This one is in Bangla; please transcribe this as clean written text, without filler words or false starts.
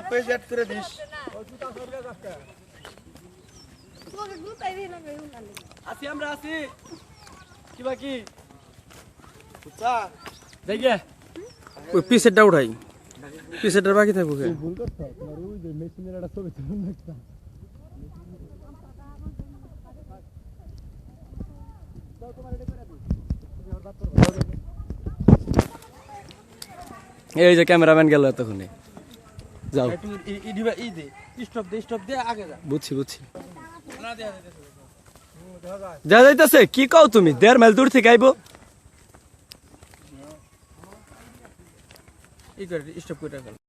পেজ অ্যাড করে দিস। আসি আমরা আসি কি বাকি বুঝছা যাই গে ওই পিসেরটা উঠাই পিসেরটার বাকি থাকবো কে ভুল করছ তোমার ওই যে মেশিনের একটা ছবি তুলে রাখতাম এই যে ক্যামেরাম্যান গেল এতক্ষণে যাও একটু ই দে স্টপ দে আগে যা। বুঝছি বুঝছি না দে যা যাইতাছে কি কও তুমি 1.5 মাইল দূর থেকে আইবো ই করে স্টপ করে রাখ।